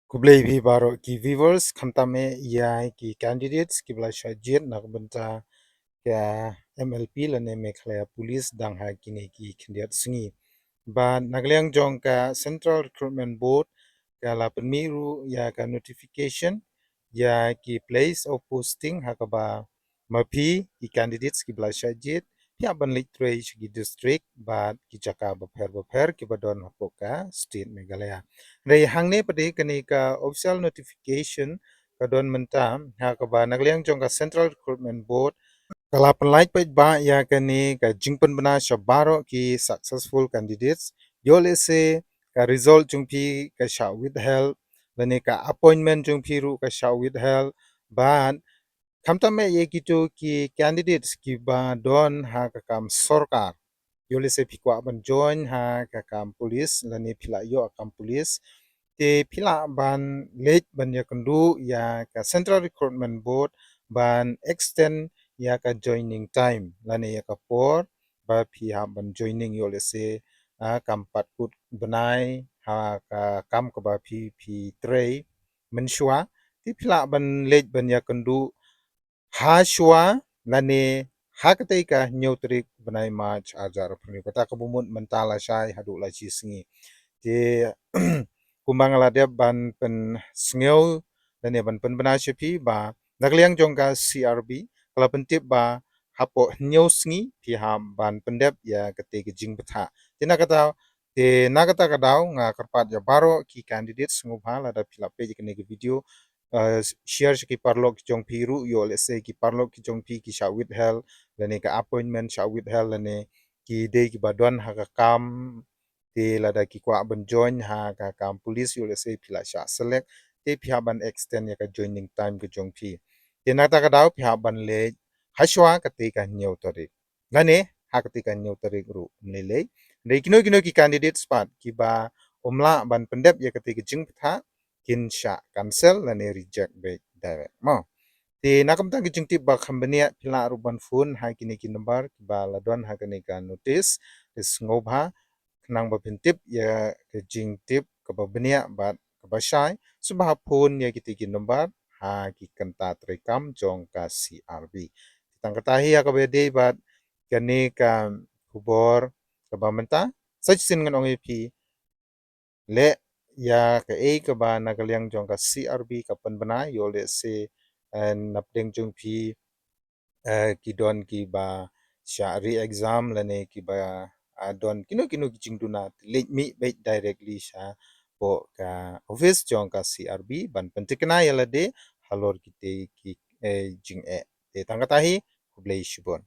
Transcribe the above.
Kublai vi baro ki viewers khamtame yai ki candidates ki bla shajit nak benta ka MLP lane Meghalaya Police dang ha kini ki khindiat singi ba nagliang jong ka Central Recruitment Board ka la penmiru ya ka notification ya ki place of posting ha ka ba mapi ki candidates ki bla shajit ya ban litre ki district ba ki jaka ba pher ki badon hopoka state Meghalaya rei hangne pade kani ka official notification ka don mentam ha ka ba nagliang jong ka Central Recruitment Board kalau penlait page ba ya kani ka jingpen bena shabaro ki successful candidates yole se ka result jungpi ka sha withheld lane ka appointment jungpi ru ka sha withheld ban kamtame ye gitu ki candidates ki ba don ha ka kam sorkar yole se pikwa ban join ha ka kam police lane phila yo kam police te phila ban late ban ya kendu ya ka Central Recruitment Board ban extend ya ka joining time lane ya ka por ba phi ha ban joining yo le se kam pat kut benai ha ka kam ka ba phi trei menshua ti phila ban late ban ya kendu ha shua lane ha ka te ka nyotrik benai ma ajar phni kata ka bumun mentala shai hadu la chi singi te kumbang la dia ban pen sngeu dan ya ban pen bena shepi ba nagliang jongka CRB kala pentip ba hapo nyeu sngi pi ham ban pendep ya kete ke jing betha tina kata te nagata kadau nga karpat ya baro ki candidate sngu bhala da phila pe ke video share ki parlok ki jong piru yo let's say ki parlok ki jong pi ki sha withheld lane ka appointment sha withheld lane ki de ki badwan ha ka kam te lada ki kwa ban join ha ka kam police yo let's say phila sha select te phia ban extend ya ka joining time ki jong pi te na ta ka daw phia ban le hashwa ka te ka nyeu tore lane ha ka te ka nyeu tore ru ne le re kino kino ki candidate spot ki ba omla ban pendep ya ka te ki jing tha kin sha cancel lane reject back direct mo te nakam tang ki jing tip ba khambania phila ru ban phone ha kini ki number ki ba ladon ha kani ka notice is ngobha nang ba pintip ya ke jing tip ka ba benia ba ka ba shai subha phone ya ki tiki number ha ki kanta trekam jong ka CRB tang kata hi ya ka be de ba kani ka kubor ka ba menta sach sin ngan ong pi le ya ka e ka ba na ka liang jong ka CRB ka pan bana yo le se nap deng jong pi ki don ki ba sha re exam lane ki ba don kino kino ki chingduna let me be directly sha po ka office jong ka CRB ban pentikna yala de halor ki te ki jing e te tangata hi kublai shibon